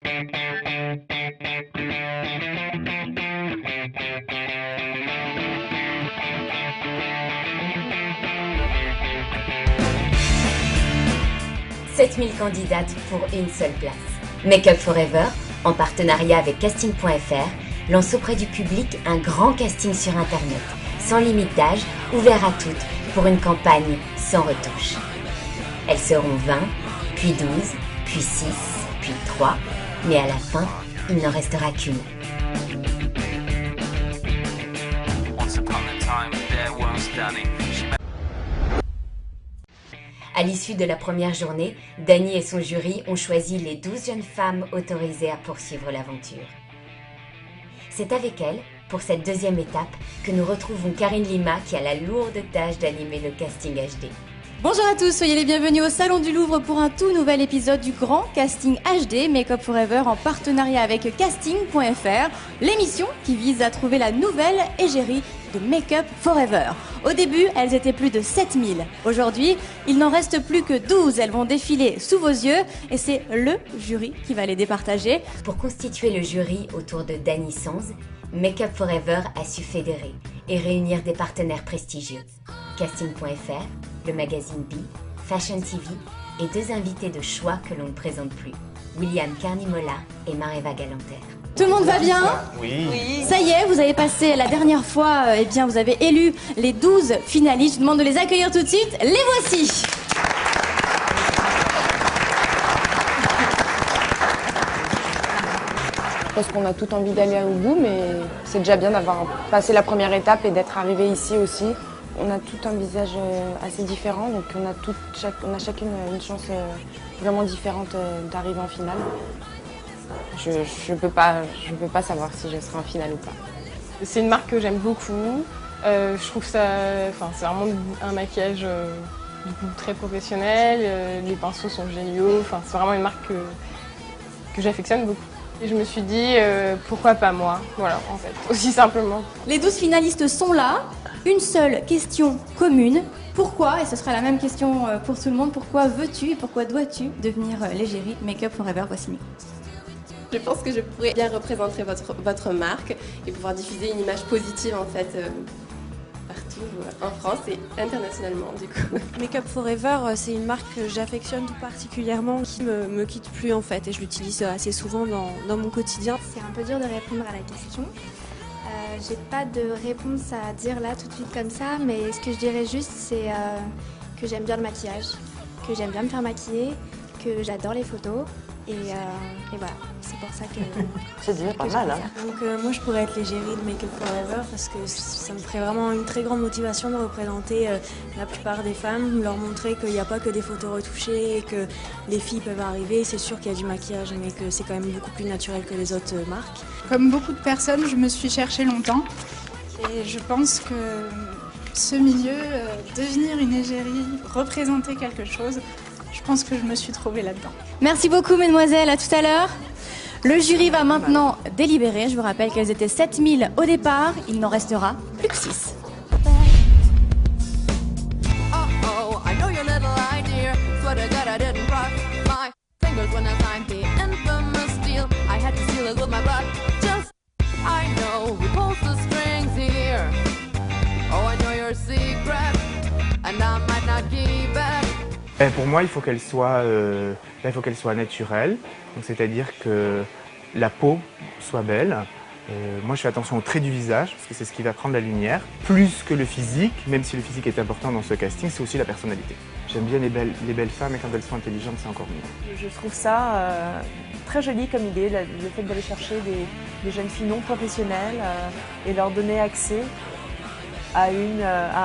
« 7000 candidates pour une seule place. Make Up Forever, en partenariat avec Casting.fr, lance auprès du public un grand casting sur Internet, sans limite d'âge, ouvert à toutes, pour une campagne sans retouche. Elles seront 20, puis 12, puis 6, puis 3, mais à la fin, il n'en restera qu'une. À l'issue de la première journée, Dany et son jury ont choisi les 12 jeunes femmes autorisées à poursuivre l'aventure. C'est avec elle, pour cette deuxième étape, que nous retrouvons Karine Lima qui a la lourde tâche d'animer le casting HD. Bonjour à tous, soyez les bienvenus au Salon du Louvre pour un tout nouvel épisode du grand casting HD Make Up Forever en partenariat avec Casting.fr, l'émission qui vise à trouver la nouvelle égérie de Make Up Forever. Au début, elles étaient plus de 7000. Aujourd'hui, il n'en reste plus que 12. Elles vont défiler sous vos yeux et c'est le jury qui va les départager. Pour constituer le jury autour de Dany Sanz, Make Up Forever a su fédérer et réunir des partenaires prestigieux. Casting.fr, le magazine B, Fashion TV et deux invités de choix que l'on ne présente plus, William Carnimola et Mareva Galanter. Tout le monde va bien ? Oui. Ça y est, vous avez passé la dernière fois, vous avez élu les 12 finalistes. Je vous demande de les accueillir tout de suite. Les voici. Je pense qu'on a tout envie d'aller au bout, mais c'est déjà bien d'avoir passé la première étape et d'être arrivé ici aussi. On a tout un visage assez différent, donc on a chacune une chance vraiment différente d'arriver en finale. Je peux pas savoir si je serai en finale ou pas. C'est une marque que j'aime beaucoup. Je trouve ça, c'est vraiment un maquillage du coup très professionnel. Les pinceaux sont géniaux. C'est vraiment une marque que j'affectionne beaucoup. Et je me suis dit pourquoi pas moi, voilà en fait, aussi simplement. Les 12 finalistes sont là. Une seule question commune. Pourquoi, et ce sera la même question pour tout le monde, pourquoi veux-tu et pourquoi dois-tu devenir l'égérie Make Up Forever? Voici Nico. Je pense que je pourrais bien représenter votre marque et pouvoir diffuser une image positive en fait partout en France et internationalement du coup. Make Up Forever, c'est une marque que j'affectionne tout particulièrement, qui me quitte plus en fait et je l'utilise assez souvent dans mon quotidien. C'est un peu dur de répondre à la question. J'ai pas de réponse à dire là tout de suite comme ça, mais ce que je dirais juste c'est que j'aime bien le maquillage, que j'aime bien me faire maquiller, que j'adore les photos et voilà, c'est pour ça que... C'est déjà pas mal hein. Donc moi je pourrais être l'égérie de Make Up Forever parce que ça me ferait vraiment une très grande motivation de représenter la plupart des femmes, leur montrer qu'il n'y a pas que des photos retouchées et que les filles peuvent arriver, c'est sûr qu'il y a du maquillage mais que c'est quand même beaucoup plus naturel que les autres marques. Comme beaucoup de personnes, je me suis cherchée longtemps et je pense que ce milieu, devenir une égérie, représenter quelque chose, je pense que je me suis trouvée là-dedans. Merci beaucoup mesdemoiselles, à tout à l'heure. Le jury va maintenant délibérer. Je vous rappelle qu'elles étaient 7000 au départ, il n'en restera plus que 6. Pour moi, il faut qu'elle soit naturelle, c'est-à-dire que la peau soit belle. Moi, je fais attention au trait du visage, parce que c'est ce qui va prendre la lumière. Plus que le physique, même si le physique est important dans ce casting, c'est aussi la personnalité. J'aime bien les belles femmes, et quand elles sont intelligentes, c'est encore mieux. Je trouve ça très joli comme idée, le fait d'aller chercher des jeunes filles non professionnelles et leur donner accès à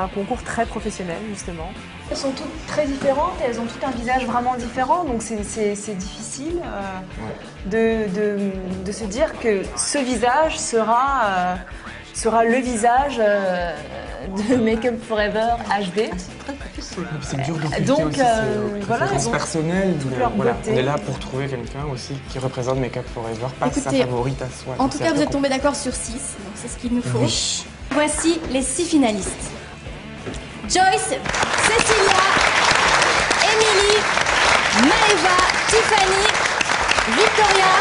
un concours très professionnel, justement. Elles sont toutes très différentes et elles ont toutes un visage vraiment différent, donc c'est difficile de se dire que ce visage sera le visage de Make Up Forever HD. C'est dur de recruter donc, aussi, voilà, c'est personnel. Voilà, on est là pour trouver quelqu'un aussi qui représente Make Up Forever, pas sa favorite à soi. En tout cas, vous êtes tombés d'accord sur 6, donc c'est ce qu'il nous faut. Oui. Voici les 6 finalistes. Joyce, Cécilia, Émilie, Maëva, Tiffany, Victoria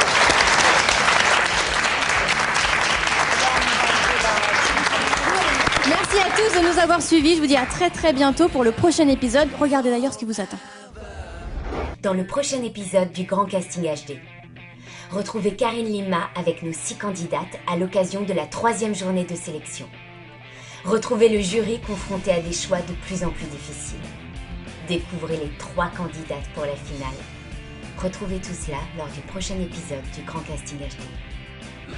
tous de nous avoir suivis. Je vous dis à très bientôt pour le prochain épisode. Regardez d'ailleurs ce qui vous attend. Dans le prochain épisode du Grand Casting HD, retrouvez Karine Lima avec nos 6 candidates à l'occasion de la 3e journée de sélection. Retrouvez le jury confronté à des choix de plus en plus difficiles. Découvrez les 3 candidates pour la finale. Retrouvez tout cela lors du prochain épisode du Grand Casting HD.